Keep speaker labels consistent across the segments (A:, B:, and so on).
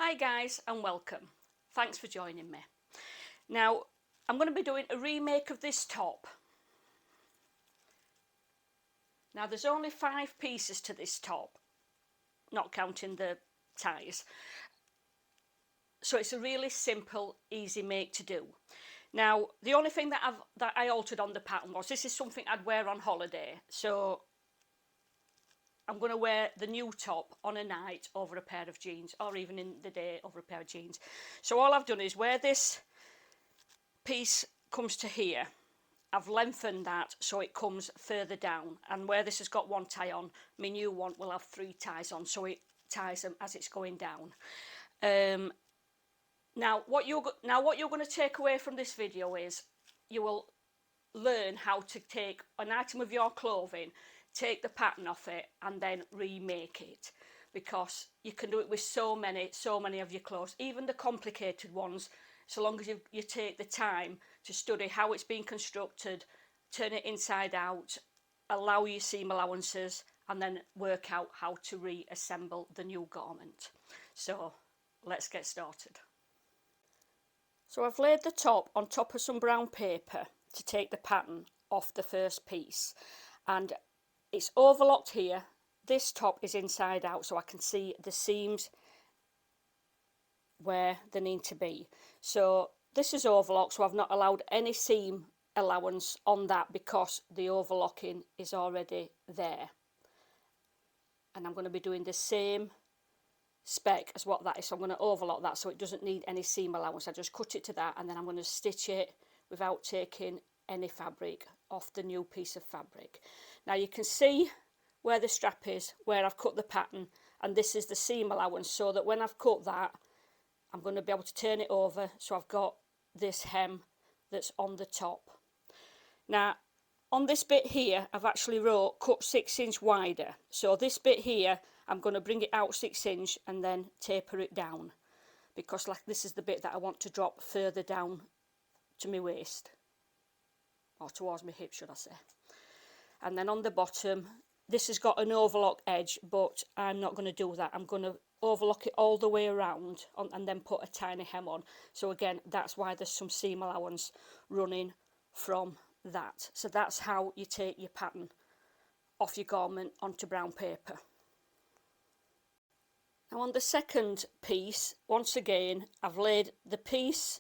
A: Hi guys and welcome. Thanks for joining me. Now I'm going to be doing a remake of this top. Now there's only 5 pieces to this top, not counting the ties. So it's a really simple, easy make to do. Now the only thing that I altered on the pattern was this is something I'd wear on holiday. So I'm going to wear the new top on a night over a pair of jeans, or even in the day over a pair of jeans. So all I've done is where this piece comes to here, I've lengthened that so it comes further down, and where this has got 1 tie on, my new one will have 3 ties on, so it ties them as it's going down. Now what you're going to take away from this video is you will learn how to take an item of your clothing, take the pattern off it and then remake it, because you can do it with so many of your clothes, even the complicated ones, so long as you take the time to study how it's been constructed, turn it inside out, allow your seam allowances, and then work out how to reassemble the new garment. So let's get started. So I've laid the top on top of some brown paper to take the pattern off the first piece, and it's overlocked here. This top is inside out, so I can see the seams where they need to be. So this is overlocked, so I've not allowed any seam allowance on that because the overlocking is already there. And I'm going to be doing the same spec as what that is, so I'm going to overlock that so it doesn't need any seam allowance. I just cut it to that, and then I'm going to stitch it without taking any fabric off the new piece of fabric. Now you can see where the strap is, where I've cut the pattern, and this is the seam allowance, so that when I've cut that, I'm going to be able to turn it over so I've got this hem that's on the top. Now on this bit here I've actually cut 6 inch wider, so this bit here I'm going to bring it out 6 inch and then taper it down, because like this is the bit that I want to drop further down to my waist, or towards my hip should I say. And then on the bottom this has got an overlock edge, but I'm not going to do that. I'm going to overlock it all the way around and then put a tiny hem on. So again, that's why there's some seam allowance running from that. So that's how you take your pattern off your garment onto brown paper. Now on the second piece, once again I've laid the piece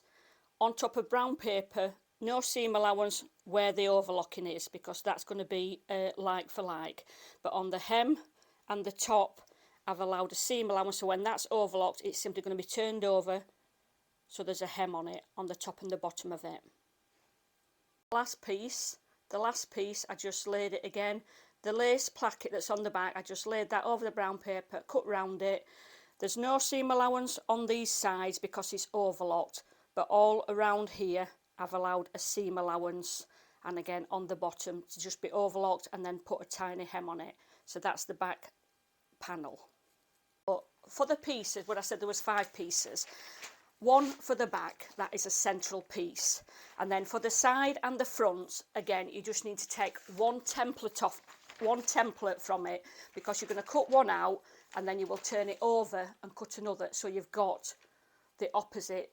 A: on top of brown paper, no seam allowance where the overlocking is, because that's going to be like for like. But on the hem and the top I've allowed a seam allowance, so when that's overlocked it's simply going to be turned over so there's a hem on it on the top and the bottom of it. The last piece I just laid it again. The lace placket that's on the back, I just laid that over the brown paper, cut round it. There's no seam allowance on these sides because it's overlocked, but all around here I've allowed a seam allowance, and again on the bottom to just be overlocked and then put a tiny hem on it. So that's the back panel. But for the pieces, what I said there was 5 pieces, 1 for the back, that is a central piece, and then for the side and the front, again you just need to take one template from it, because you're going to cut one out and then you will turn it over and cut another, so you've got the opposite.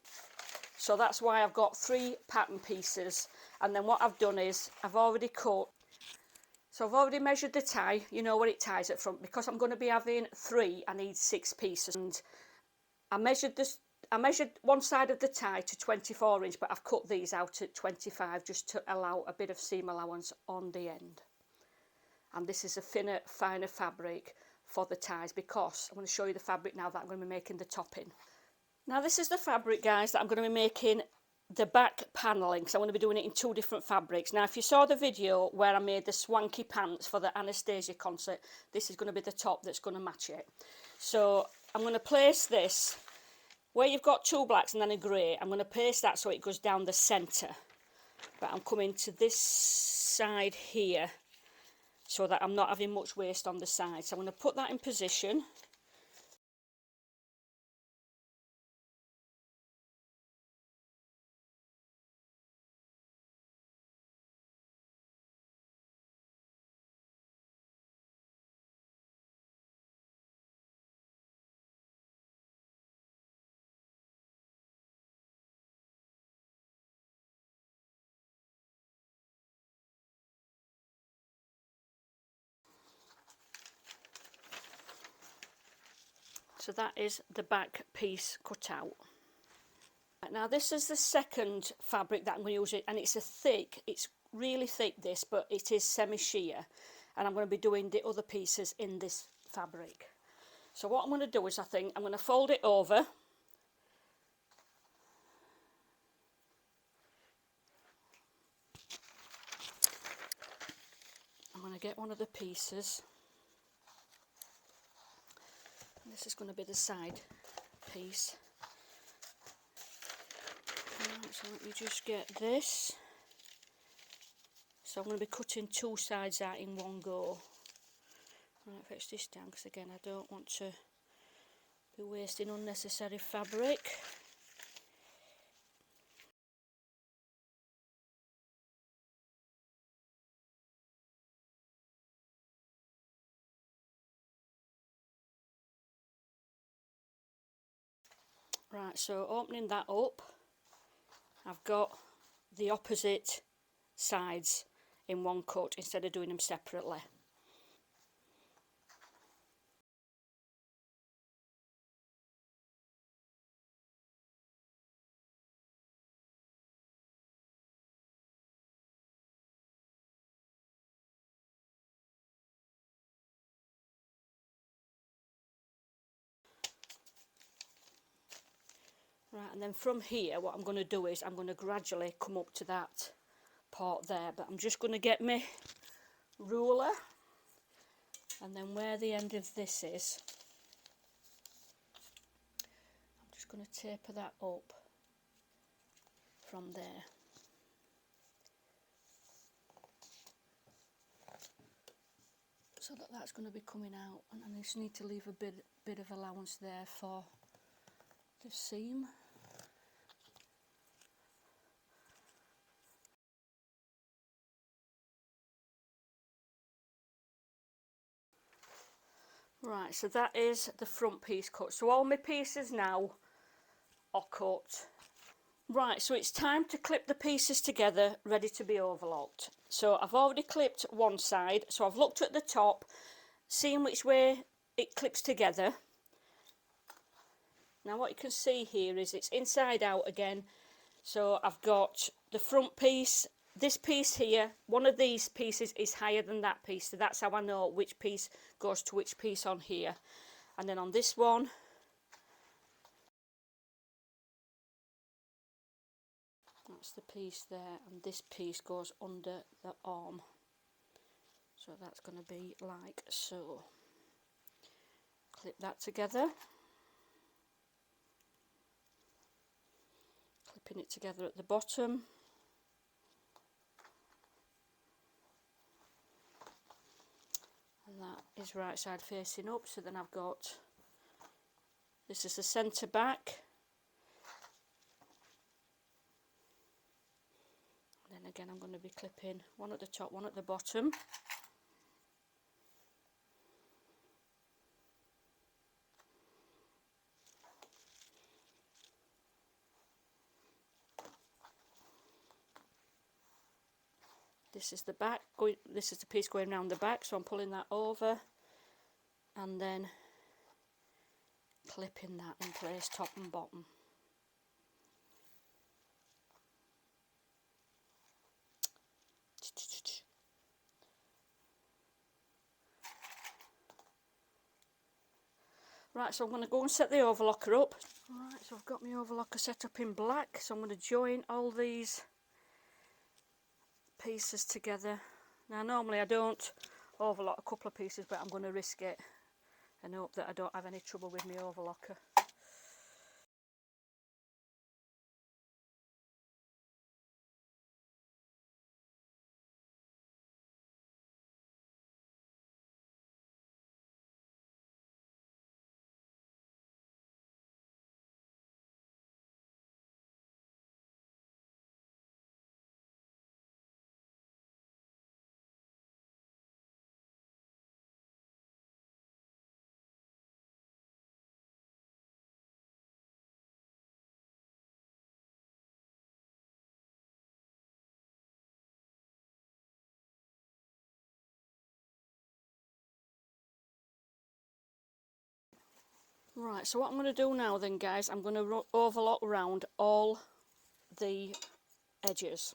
A: So that's why I've got 3 pattern pieces. And then what I've done is I've already cut, so I've already measured the tie, you know where it ties at front, because I'm going to be having 3, I need 6 pieces, and I measured one side of the tie to 24 inch, but I've cut these out at 25 just to allow a bit of seam allowance on the end. And this is a thinner, finer fabric for the ties, because I'm going to show you the fabric now that I'm going to be making the top in. Now this is the fabric, guys, that I'm going to be making the back panelling, so I'm going to be doing it in 2 different fabrics. Now if you saw the video where I made the swanky pants for the Anastaisa concert, this is going to be the top that's going to match it. So I'm going to place this where you've got 2 blacks and then a grey. I'm going to place that so it goes down the centre, but I'm coming to this side here so that I'm not having much waste on the side. So I'm going to put that in position. So that is the back piece cut out. Right, now this is the second fabric that I'm going to use, and it's it's really thick this, but it is semi-sheer, and I'm going to be doing the other pieces in this fabric. So what I'm going to do is, I think I'm going to fold it over. I'm going to get one of the pieces. This is going to be the side piece. Right, so let me just get this. So I'm going to be cutting two sides out in one go. Right, fetch this down, because again I don't want to be wasting unnecessary fabric. Right, so opening that up, I've got the opposite sides in one cut instead of doing them separately. Right, and then from here what I'm going to do is I'm going to gradually come up to that part there, but I'm just going to get my ruler, and then where the end of this is, I'm just going to taper that up from there. So that's going to be coming out, and I just need to leave a bit of allowance there for the seam. Right, so that is the front piece cut. So all my pieces now are cut. Right, so it's time to clip the pieces together, ready to be overlocked. So I've already clipped one side, so I've looked at the top, seeing which way it clips together. Now what you can see here is it's inside out again. So I've got the front piece, this piece here, one of these pieces is higher than that piece, so that's how I know which piece goes to which piece on here. And then on this one, that's the piece there, and this piece goes under the arm. So that's going to be like so. Clip that together. Clipping it together at the bottom. And that is right side facing up, so then I've got, this is the centre back. And then again I'm going to be clipping one at the top, one at the bottom. This is the back, this is the piece going round the back, so I'm pulling that over and then clipping that in place, top and bottom. Right, so I'm going to go and set the overlocker up. Right, so I've got my overlocker set up in black, so I'm going to join all these pieces together. Now normally I don't overlock a couple of pieces, but I'm going to risk it and hope that I don't have any trouble with my overlocker. Right, so what I'm going to do now then, guys, I'm going to overlock round all the edges.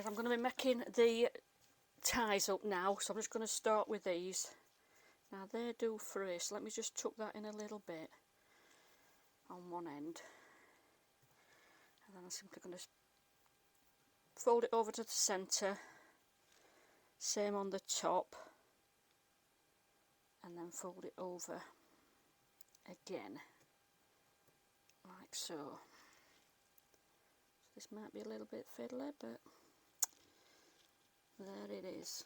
A: I'm going to be making the ties up now, so I'm just going to start with these. Now they do fray, so let me just tuck that in a little bit on one end, and then I'm simply going to fold it over to the centre, same on the top, and then fold it over again like so. This might be a little bit fiddly, but there it is.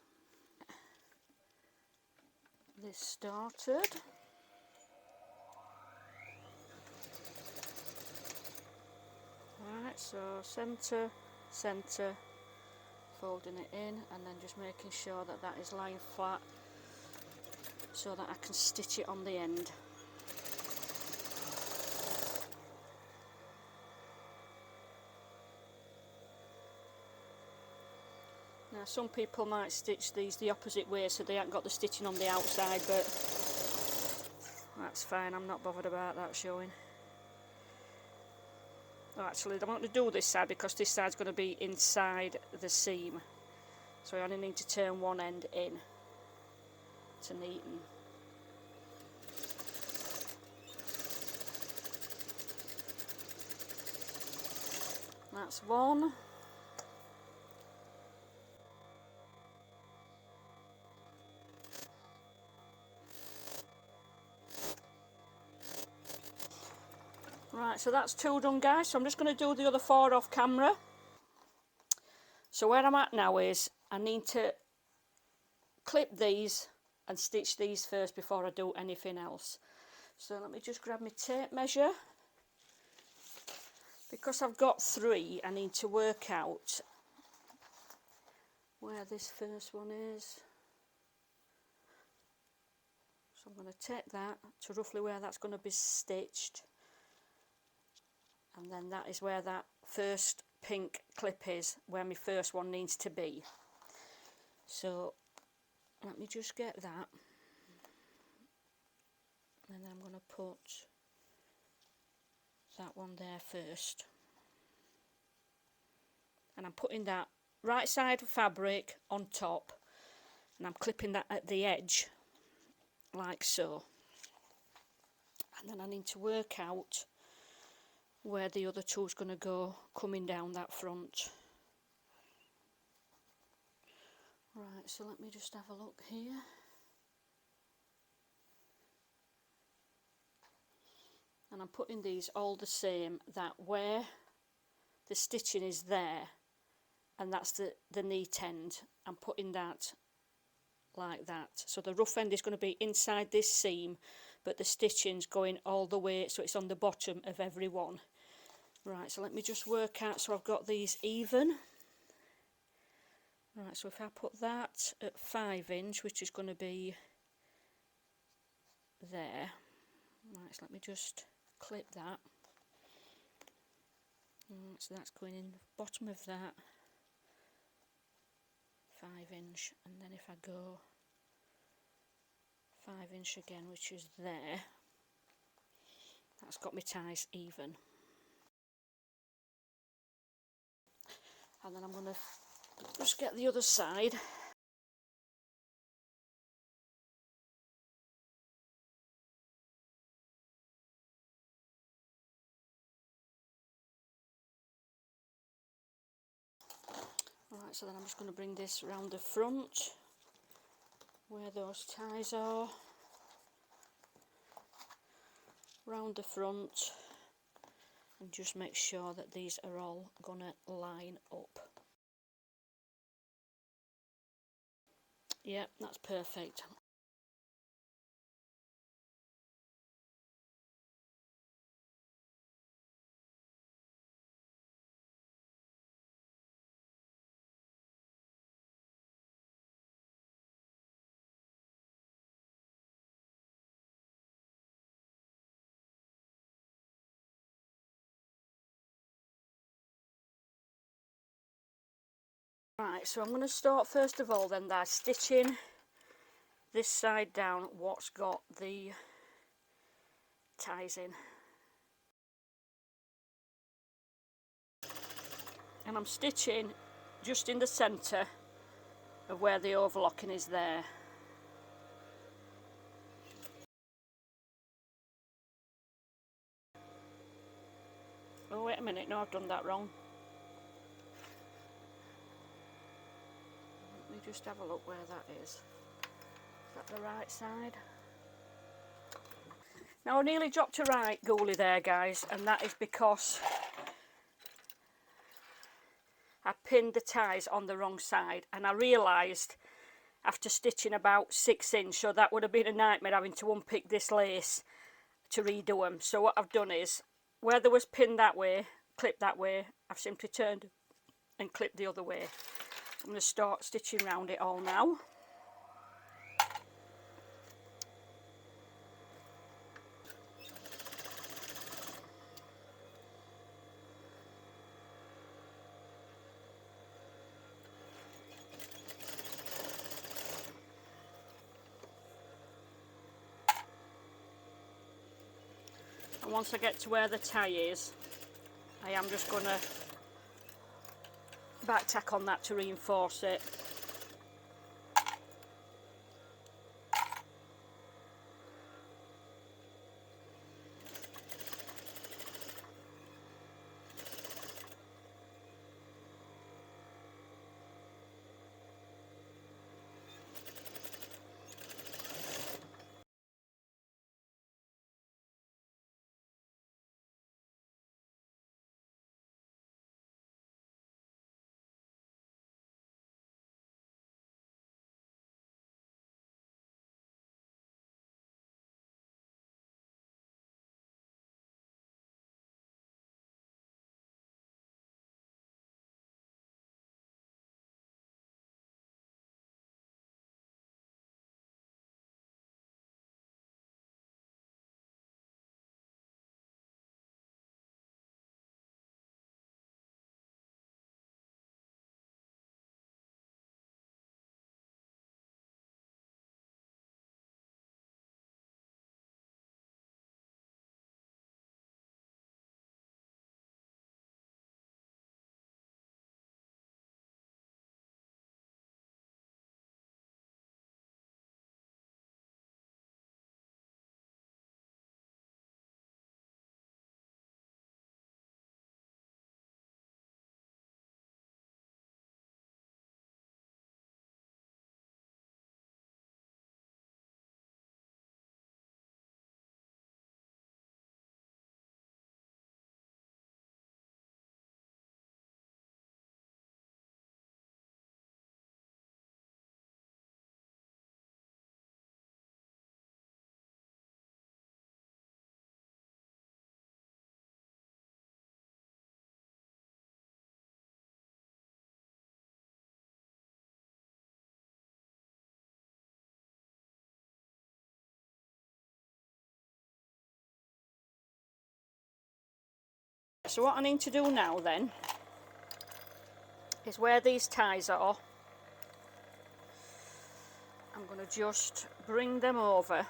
A: This started. Right, so centre, centre, folding it in, and then just making sure that that is lying flat so that I can stitch it on the end. Now some people might stitch these the opposite way so they haven't got the stitching on the outside, but that's fine, I'm not bothered about that showing. Oh, actually I want to do this side because this side's going to be inside the seam, so I only need to turn one end in to neaten. That's one. Right, so that's two done, guys, so I'm just going to do the other four off camera. So where I'm at now is I need to clip these and stitch these first before I do anything else. So let me just grab my tape measure. Because I've got three, I need to work out where this first one is. So I'm going to take that to roughly where that's going to be stitched, and then that is where that first pink clip is, where my first one needs to be. So let me just get that, and then I'm going to put that one there first, and I'm putting that right side of fabric on top, and I'm clipping that at the edge like so, and then I need to work out where the other two is going to go coming down that front. Right, so let me just have a look here. And I'm putting these all the same, that where the stitching is there, and that's the neat end, I'm putting that like that. So the rough end is going to be inside this seam, but the stitching's going all the way, so it's on the bottom of every one. Right, so let me just work out, so I've got these even. Right, so if I put that at 5 inch, which is going to be there. Right, so let me just clip that. Right, so that's going in the bottom of that 5 inch, and then if I go 5 inch again, which is there, that's got my ties even. And then I'm going to just get the other side. Right, Right, so then I'm just going to bring this round the front where those ties are, round the front, and just make sure that these are all going to line up. Yep, that's perfect. Right, so I'm going to start first of all then by stitching this side down what's got the ties in. And I'm stitching just in the centre of where the overlocking is there. Oh, wait a minute, no, I've done that wrong. Let me just have a look where that is. Is that the right side? Now I nearly dropped a right goalie there, guys, and that is because I pinned the ties on the wrong side, and I realised after stitching about 6 inch, so that would have been a nightmare having to unpick this lace to redo them. So what I've done is, where there was pinned that way, clipped that way, I've simply turned and clipped the other way. I'm going to start stitching around it all now. And once I get to where the tie is, I am just going to back tack on that to reinforce it. So what I need to do now then is where these ties are, I'm going to just bring them over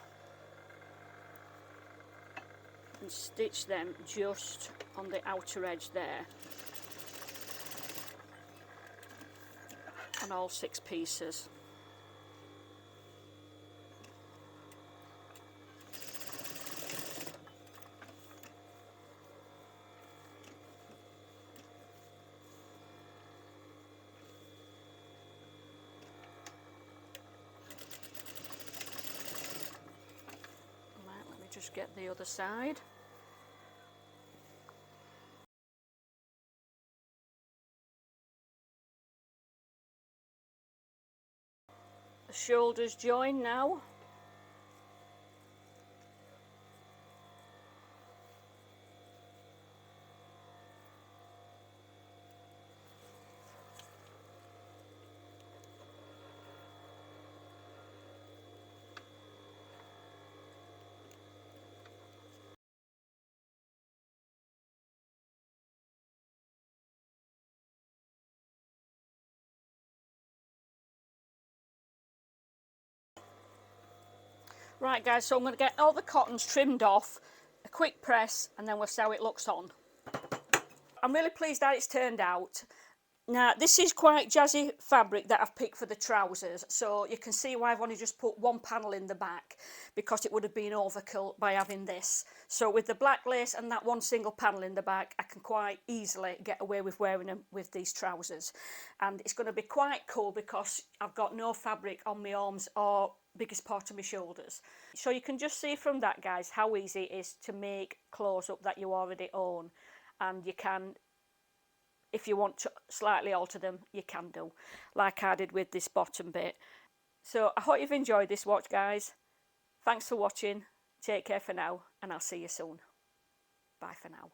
A: and stitch them just on the outer edge there on all 6 pieces. just get the other side. The shoulders join now. Right guys, so I'm going to get all the cottons trimmed off, a quick press, and then we'll see how it looks on. I'm really pleased how it's turned out. Now this is quite jazzy fabric that I've picked for the trousers, so you can see why I've only just put one panel in the back, because it would have been overkill by having this. So with the black lace and that one single panel in the back, I can quite easily get away with wearing them with these trousers. And it's going to be quite cool because I've got no fabric on my arms or biggest part of my shoulders. So you can just see from that, guys, how easy it is to make clothes up that you already own. And you can, if you want to slightly alter them, you can do, like I did with this bottom bit. So I hope you've enjoyed this watch, guys. Thanks for watching. Take care for now, and I'll see you soon. Bye for now.